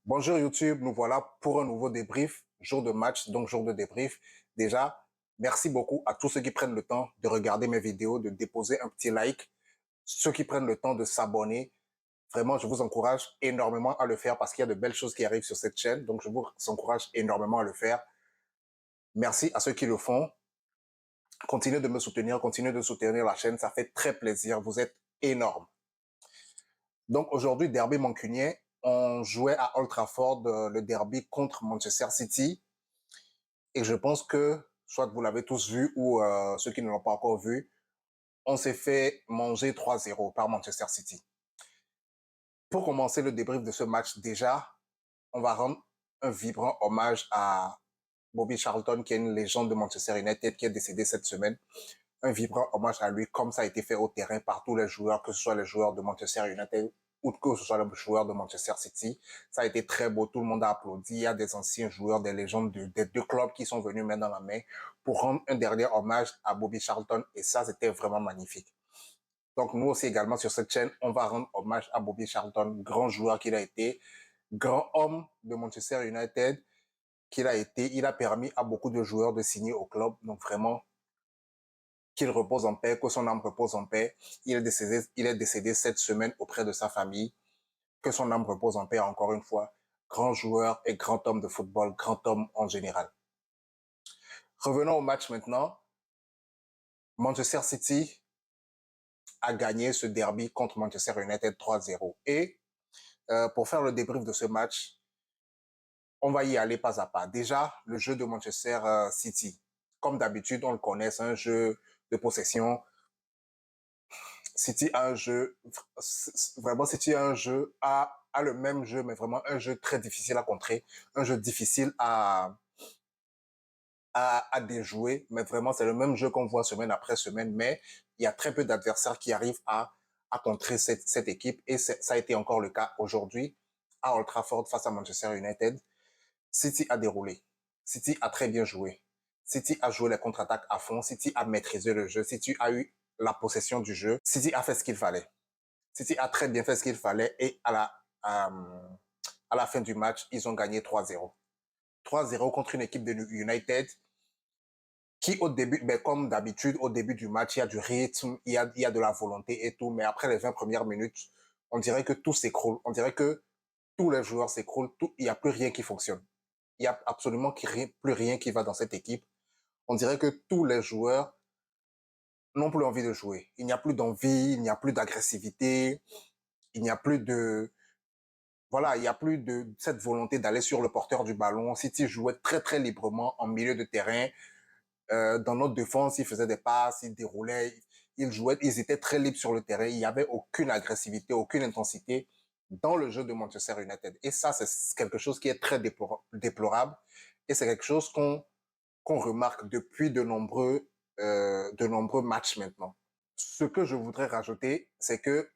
Bonjour YouTube, nous voilà pour un nouveau débrief, jour de match, donc jour de débrief. Déjà, merci beaucoup à tous ceux qui prennent le temps de regarder mes vidéos, de déposer un petit like, ceux qui prennent le temps de s'abonner. Vraiment, je vous encourage énormément à le faire parce qu'il y a de belles choses qui arrivent sur cette chaîne, donc je vous encourage énormément à le faire. Merci à ceux qui le font. Continuez de me soutenir, continuez de soutenir la chaîne, ça fait très plaisir, vous êtes énormes. Donc aujourd'hui, derby mancunien, on jouait à Old Trafford le derby contre Manchester City. Et je pense que, soit vous l'avez tous vu ou ceux qui ne l'ont pas encore vu, on s'est fait manger 3-0 par Manchester City. Pour commencer le débrief de ce match, déjà, on va rendre un vibrant hommage à Bobby Charlton, qui est une légende de Manchester United, qui est décédé cette semaine. Un vibrant hommage à lui, comme ça a été fait au terrain par tous les joueurs, que ce soit les joueurs de Manchester United ou que ce soit les joueurs de Manchester City. Ça a été très beau, tout le monde a applaudi. Il y a des anciens joueurs, des légendes des deux clubs qui sont venus main dans la main pour rendre un dernier hommage à Bobby Charlton et ça, c'était vraiment magnifique. Donc nous aussi également sur cette chaîne, on va rendre hommage à Bobby Charlton, grand joueur qu'il a été, grand homme de Manchester United qu'il a été. Il a permis à beaucoup de joueurs de signer au club. Donc vraiment, qu'il repose en paix, que son âme repose en paix. Il est décédé cette semaine auprès de sa famille. Que son âme repose en paix encore une fois. Grand joueur et grand homme de football, grand homme en général. Revenons au match maintenant. Manchester City a gagné ce derby contre Manchester United 3-0. Et pour faire le débrief de ce match, on va y aller pas à pas. Déjà, le jeu de Manchester City. Comme d'habitude, on le connaît, c'est un jeu de possession. City a un jeu, vraiment City a un jeu, a le même jeu, mais vraiment un jeu très difficile à contrer, un jeu difficile à déjouer, mais vraiment c'est le même jeu qu'on voit semaine après semaine, mais il y a très peu d'adversaires qui arrivent à contrer cette équipe et ça a été encore le cas aujourd'hui à Old Trafford face à Manchester United. City a déroulé, City a très bien joué, City a joué les contre-attaques à fond, City a maîtrisé le jeu, City a eu la possession du jeu, City a fait ce qu'il fallait. City a très bien fait ce qu'il fallait et à la fin du match, ils ont gagné 3-0. 3-0 contre une équipe de United qui au début, ben, comme d'habitude, au début du match, il y a du rythme, il y a de la volonté et tout, mais après les 20 premières minutes, on dirait que tout s'écroule. On dirait que tous les joueurs s'écroulent, il n'y a plus rien qui fonctionne. Il n'y a absolument plus rien qui va dans cette équipe. On dirait que tous les joueurs n'ont plus envie de jouer. Il n'y a plus d'envie, il n'y a plus d'agressivité, il n'y a plus de, voilà, il n'y a plus de cette volonté d'aller sur le porteur du ballon. City jouait très très librement en milieu de terrain. Dans notre défense, ils faisaient des passes, ils déroulaient, ils jouaient, ils étaient très libres sur le terrain. Il n'y avait aucune agressivité, aucune intensité dans le jeu de Manchester United. Et ça, c'est quelque chose qui est très déplorable. Et c'est quelque chose qu'on remarque depuis de nombreux matchs maintenant. Ce que je voudrais rajouter, c'est que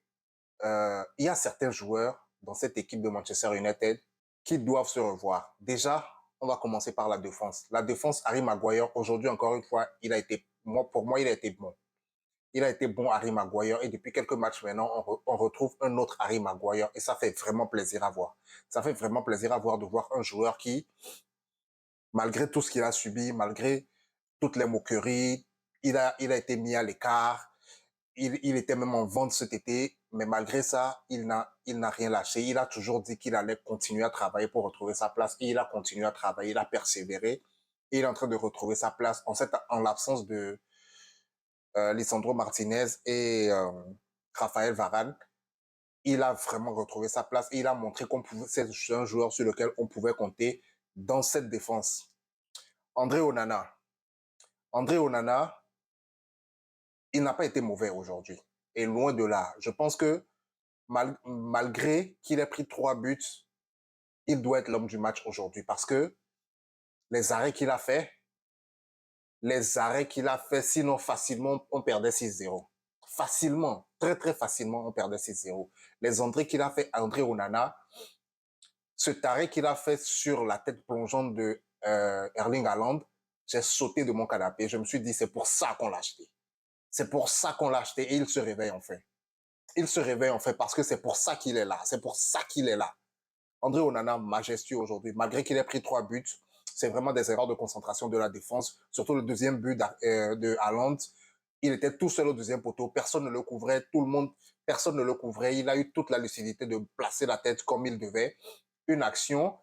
il y a certains joueurs dans cette équipe de Manchester United qui doivent se revoir. Déjà, on va commencer par la défense. La défense, Harry Maguire, aujourd'hui, encore une fois, pour moi, il a été bon. Il a été bon, Harry Maguire, et depuis quelques matchs maintenant, on retrouve un autre Harry Maguire, et ça fait vraiment plaisir à voir. Ça fait vraiment plaisir à voir de voir un joueur qui, malgré tout ce qu'il a subi, malgré toutes les moqueries, il a été mis à l'écart, il était même en vente cet été, mais malgré ça, il n'a rien lâché. Il a toujours dit qu'il allait continuer à travailler pour retrouver sa place. Et il a continué à travailler, il a persévéré. Et il est en train de retrouver sa place en l'absence de Lisandro Martinez et Raphaël Varane. Il a vraiment retrouvé sa place et il a montré qu'on pouvait, c'est un joueur sur lequel on pouvait compter dans cette défense. André Onana. André Onana, il n'a pas été mauvais aujourd'hui. Et loin de là. Je pense que malgré qu'il ait pris 3 buts, il doit être l'homme du match aujourd'hui parce que les arrêts qu'il a fait, sinon facilement, on perdait 6-0. Facilement, très très facilement, on perdait 6-0. Les entrées qu'il a fait, André Onana, ce arrêt qu'il a fait sur la tête plongeante de Erling Haaland, j'ai sauté de mon canapé. Je me suis dit, c'est pour ça qu'on l'a acheté. C'est pour ça qu'on l'a acheté et il se réveille enfin. Il se réveille enfin parce que c'est pour ça qu'il est là. C'est pour ça qu'il est là. André Onana, majestueux aujourd'hui. Malgré qu'il ait pris 3 buts, c'est vraiment des erreurs de concentration de la défense. Surtout le deuxième but de Haaland. Il était tout seul au deuxième poteau. Personne ne le couvrait. Tout le monde, personne ne le couvrait. Il a eu toute la lucidité de placer la tête comme il devait. Une action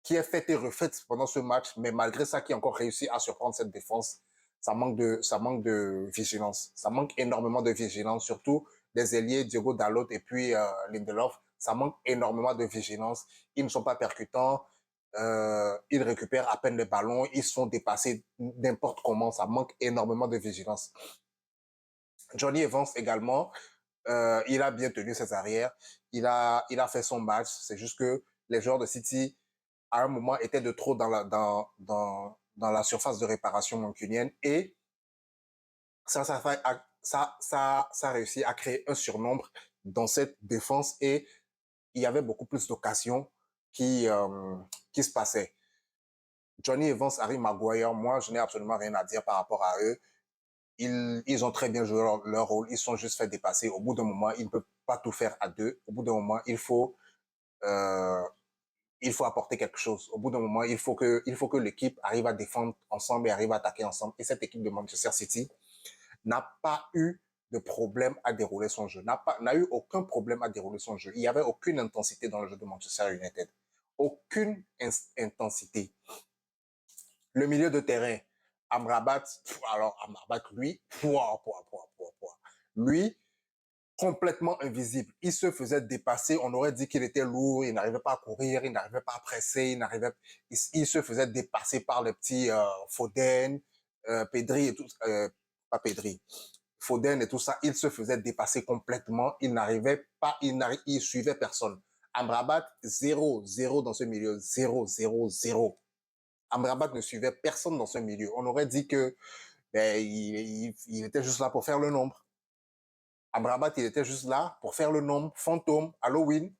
qui est faite et refaite pendant ce match, mais malgré ça, qui a encore réussi à surprendre cette défense. Ça manque de vigilance. Ça manque énormément de vigilance, surtout des ailiers Diogo Dalot et puis Lindelof. Ça manque énormément de vigilance. Ils ne sont pas percutants. Ils récupèrent à peine les ballons. Ils sont dépassés n'importe comment. Ça manque énormément de vigilance. Johnny Evans également, il a bien tenu ses arrières. Il a fait son match. C'est juste que les joueurs de City, à un moment, étaient de trop dans la surface de réparation mancunienne et ça a réussi à créer un surnombre dans cette défense et il y avait beaucoup plus d'occasions qui se passaient. Johnny Evans, Harry Maguire, moi, je n'ai absolument rien à dire par rapport à eux. Ils ont très bien joué leur rôle. Ils sont juste fait dépasser. Au bout d'un moment, ils ne peuvent pas tout faire à deux. Au bout d'un moment, euh, il faut apporter quelque chose. Au bout d'un moment, il faut que l'équipe arrive à défendre ensemble et arrive à attaquer ensemble. Et cette équipe de Manchester City n'a pas eu de problème à dérouler son jeu, n'a eu aucun problème à dérouler son jeu. Il n'y avait aucune intensité dans le jeu de Manchester United. Aucune intensité. Le milieu de terrain, Amrabat, alors Amrabat, lui, lui, complètement invisible. Il se faisait dépasser. On aurait dit qu'il était lourd. Il n'arrivait pas à courir. Il n'arrivait pas à presser. Il se faisait dépasser par les petits Foden, Pedri et tout. Pas Pedri. Foden et tout ça. Il se faisait dépasser complètement. Il n'arrivait pas. Il suivait personne. Amrabat, 0 dans ce milieu. 0. Amrabat ne suivait personne dans ce milieu. On aurait dit que il était juste là pour faire le nombre. Amrabat, il était juste là pour faire le nombre, fantôme, Halloween.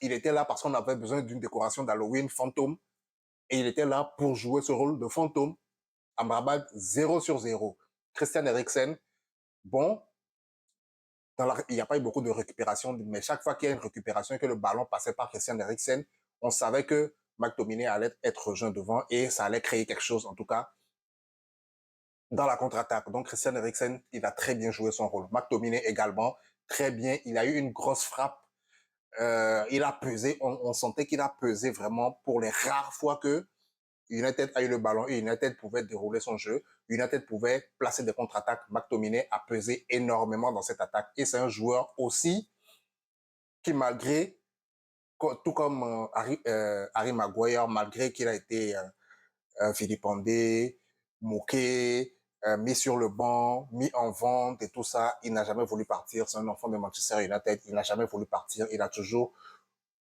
Il était là parce qu'on avait besoin d'une décoration d'Halloween, fantôme. Et il était là pour jouer ce rôle de fantôme. Amrabat, 0/0. Christian Eriksen, bon, il n'y a pas eu beaucoup de récupération, mais chaque fois qu'il y a une récupération et que le ballon passait par Christian Eriksen, on savait que McTominay allait être rejoint devant et ça allait créer quelque chose, en tout cas, dans la contre-attaque. Donc, Christian Eriksen, il a très bien joué son rôle. McTominay également, très bien. Il a eu une grosse frappe. Il a pesé. On sentait qu'il a pesé vraiment pour les rares fois que United a eu le ballon et United pouvait dérouler son jeu. United pouvait placer des contre-attaques. McTominay a pesé énormément dans cette attaque. Et c'est un joueur aussi qui, malgré, tout comme Harry Maguire, malgré qu'il a été vilipendé, moqué, mis sur le banc, mis en vente et tout ça, il n'a jamais voulu partir. C'est un enfant de Manchester United. Il n'a jamais voulu partir. Il a toujours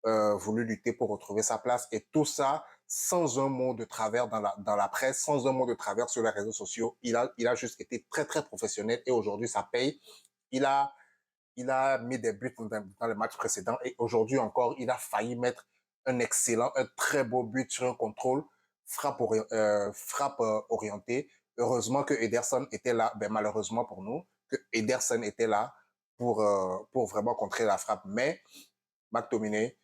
voulu lutter pour retrouver sa place et tout ça sans un mot de travers dans la presse, sans un mot de travers sur les réseaux sociaux. Il a juste été très, très professionnel et aujourd'hui, ça paye. Il a, il a mis des buts dans les matchs précédents et aujourd'hui encore, il a failli mettre un très beau but sur un contrôle, frappe orientée. Heureusement que Ederson était là, ben malheureusement pour nous, que Ederson était là pour vraiment contrer la frappe. Mais McTominay,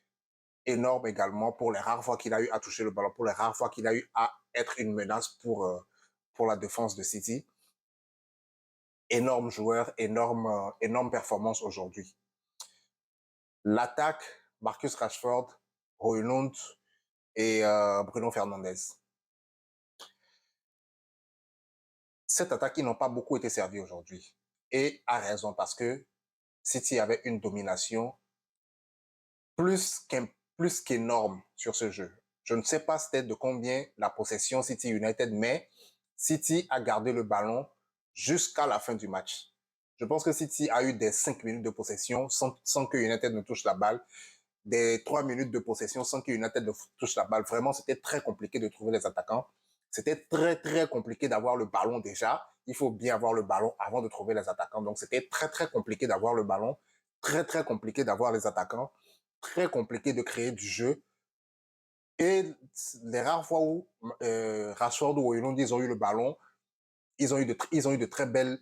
énorme également pour les rares fois qu'il a eu à toucher le ballon, pour les rares fois qu'il a eu à être une menace pour la défense de City. Énorme joueur, énorme performance aujourd'hui. L'attaque, Marcus Rashford, Højlund et Bruno Fernandes. Cette attaque, ils n'ont pas beaucoup été servis aujourd'hui. Et à raison, parce que City avait une domination plus qu'énorme sur ce jeu. Je ne sais pas c'était de combien la possession City United, mais City a gardé le ballon jusqu'à la fin du match. Je pense que City a eu des 5 minutes de possession sans que United ne touche la balle, des 3 minutes de possession sans que United ne touche la balle. Vraiment, c'était très compliqué de trouver les attaquants. C'était très, très compliqué d'avoir le ballon déjà. Il faut bien avoir le ballon avant de trouver les attaquants. Donc, c'était très, très compliqué d'avoir le ballon. Très, très compliqué d'avoir les attaquants. Très compliqué de créer du jeu. Et les rares fois où Rashford ou Højlund, ils ont eu le ballon, ils ont eu de très belles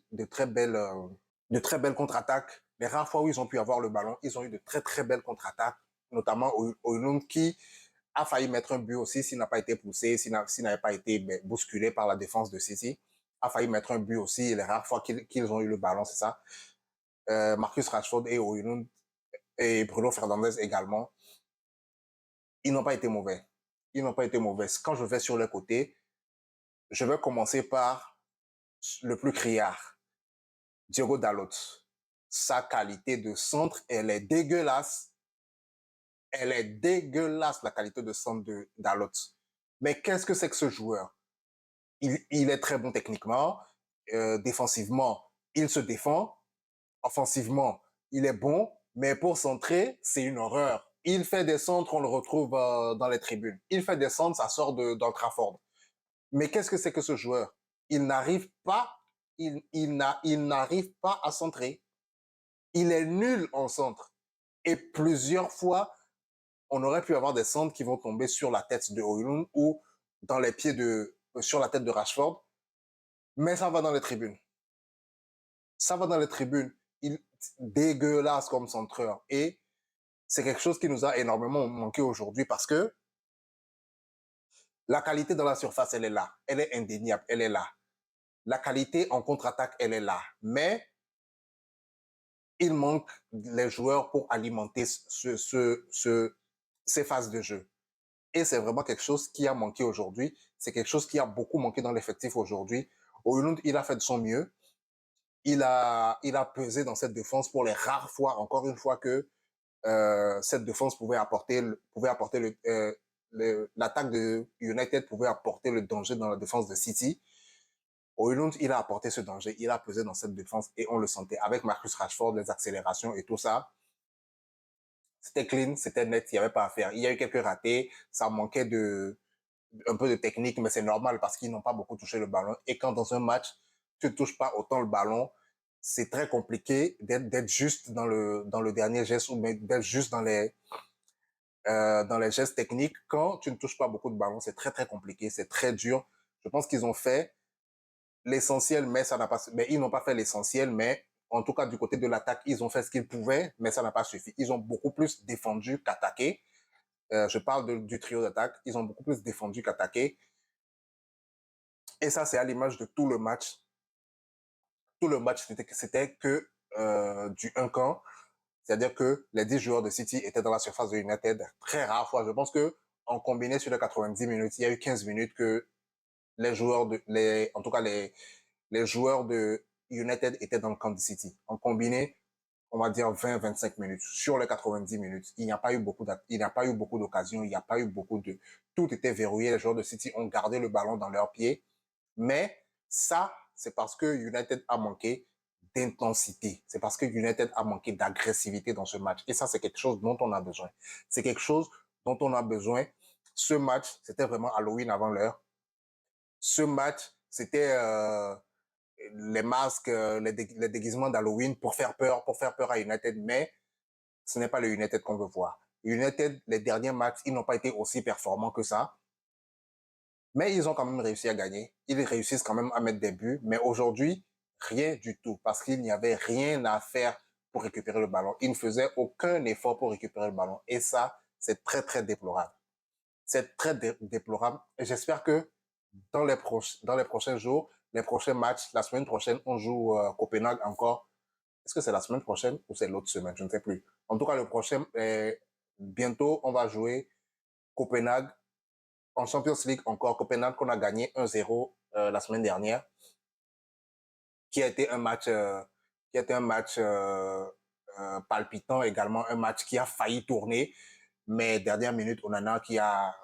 contre-attaques. Les rares fois où ils ont pu avoir le ballon, ils ont eu de très, très belles contre-attaques. notamment Højlund qui a failli mettre un but aussi s'il n'a pas été poussé, s'il n'avait pas été bousculé par la défense de City, a failli mettre un but aussi les rares fois qu'ils ont eu le ballon, c'est ça. Marcus Rashford et Højlund et Bruno Fernandes également, ils n'ont pas été mauvais. Ils n'ont pas été mauvais. Quand je vais sur le côté, je vais commencer par le plus criard, Diogo Dalot. Sa qualité de centre, elle est dégueulasse. Elle est dégueulasse, la qualité de centre de Dalot. Mais qu'est-ce que c'est que ce joueur? Il est très bon techniquement, défensivement, il se défend, offensivement, il est bon, mais pour centrer, c'est une horreur. Il fait des centres, on le retrouve dans les tribunes. Il fait des centres, ça sort d'Old Trafford. Mais qu'est-ce que c'est que ce joueur? Il n'arrive pas, il n'arrive pas à centrer. Il est nul en centre. Et plusieurs fois, on aurait pu avoir des centres qui vont tomber sur la tête de Højlund ou dans les pieds sur la tête de Rashford. Mais ça va dans les tribunes. Ça va dans les tribunes. Il dégueulasse comme centreur. Et c'est quelque chose qui nous a énormément manqué aujourd'hui parce que la qualité dans la surface, elle est là. Elle est indéniable. Elle est là. La qualité en contre-attaque, elle est là. Mais il manque les joueurs pour alimenter ces phases de jeu. Et c'est vraiment quelque chose qui a manqué aujourd'hui. C'est quelque chose qui a beaucoup manqué dans l'effectif aujourd'hui. Højlund, il a fait de son mieux. Il a pesé dans cette défense pour les rares fois, encore une fois, que cette défense pouvait apporter l'attaque de United pouvait apporter le danger dans la défense de City. Højlund, il a apporté ce danger, il a pesé dans cette défense et on le sentait. Avec Marcus Rashford, les accélérations et tout ça, c'était clean, c'était net, il n'y avait pas à faire. Il y a eu quelques ratés, ça manquait un peu de technique, mais c'est normal parce qu'ils n'ont pas beaucoup touché le ballon. Et quand dans un match, tu ne touches pas autant le ballon, c'est très compliqué d'être juste dans le dernier geste ou d'être juste dans les gestes techniques. Quand tu ne touches pas beaucoup de ballon, c'est très, très compliqué, c'est très dur. Je pense qu'ils ont fait l'essentiel, mais ils n'ont pas fait l'essentiel, mais en tout cas, du côté de l'attaque, ils ont fait ce qu'ils pouvaient, mais ça n'a pas suffi. Ils ont beaucoup plus défendu qu'attaqué. Je parle du trio d'attaque. Ils ont beaucoup plus défendu qu'attaqué. Et ça, c'est à l'image de tout le match. Tout le match, c'était que du 1 camp. C'est-à-dire que les 10 joueurs de City étaient dans la surface de United très rare fois. Je pense que en combiné sur les 90 minutes, il y a eu 15 minutes que en tout cas les joueurs de United étaient dans le camp de City. En combiné, on va dire 20-25 minutes. Sur les 90 minutes, il n'y a pas eu beaucoup d'occasions, il n'y a pas eu beaucoup de, tout était verrouillé. Les joueurs de City ont gardé le ballon dans leurs pieds. Mais ça, c'est parce que United a manqué d'intensité. C'est parce que United a manqué d'agressivité dans ce match. Et ça, c'est quelque chose dont on a besoin. C'est quelque chose dont on a besoin. Ce match, c'était vraiment Halloween avant l'heure. Ce match, c'était les masques, les déguisements d'Halloween pour faire peur à United. Mais ce n'est pas le United qu'on veut voir. United, les derniers matchs, ils n'ont pas été aussi performants que ça. Mais ils ont quand même réussi à gagner. Ils réussissent quand même à mettre des buts. Mais aujourd'hui, rien du tout. Parce qu'il n'y avait rien à faire pour récupérer le ballon. Ils ne faisaient aucun effort pour récupérer le ballon. Et ça, c'est très, très déplorable. C'est très déplorable. Et j'espère que dans les prochains jours, les prochains matchs, la semaine prochaine, on joue Copenhague encore. Est-ce que c'est la semaine prochaine ou c'est l'autre semaine? Je ne sais plus. En tout cas, le prochain, bientôt, on va jouer Copenhague en Champions League encore. Copenhague qu'on a gagné 1-0 la semaine dernière, qui a été un match, palpitant également, un match qui a failli tourner, mais dernière minute, Onana qui a...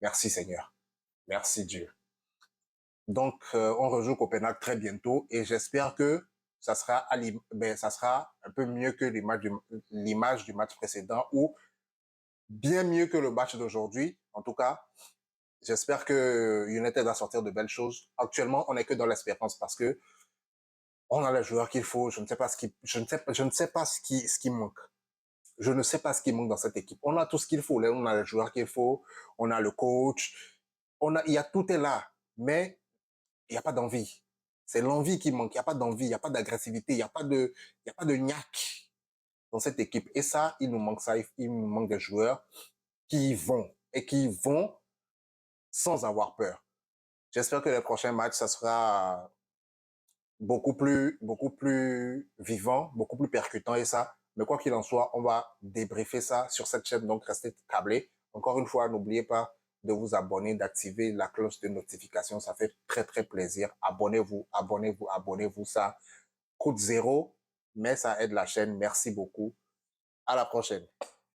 Merci Seigneur, merci Dieu. Donc, on rejoue Copenhague très bientôt et j'espère que ça sera un peu mieux que l'image du match précédent ou bien mieux que le match d'aujourd'hui. En tout cas, j'espère que United va sortir de belles choses. Actuellement, on n'est que dans l'espérance parce que on a les joueurs qu'il faut. Je ne sais pas ce qui manque. Je ne sais pas ce qui manque dans cette équipe. On a tout ce qu'il faut. Là, on a les joueurs qu'il faut. On a le coach. Tout est là. Mais il n'y a pas d'envie. C'est l'envie qui manque. Il n'y a pas d'envie. Il n'y a pas d'agressivité. Il n'y a pas de niaque. dans cette équipe. Et ça, il nous manque ça. Il nous manque des joueurs qui y vont et qui y vont sans avoir peur. J'espère que les prochains matchs, ça sera beaucoup plus vivant, beaucoup plus percutant et ça. Mais quoi qu'il en soit, on va débriefer ça sur cette chaîne, donc restez câblés. Encore une fois, n'oubliez pas de vous abonner, d'activer la cloche de notification. Ça fait très, très plaisir. Abonnez-vous, abonnez-vous, abonnez-vous. Ça coûte zéro, mais ça aide la chaîne. Merci beaucoup. À la prochaine.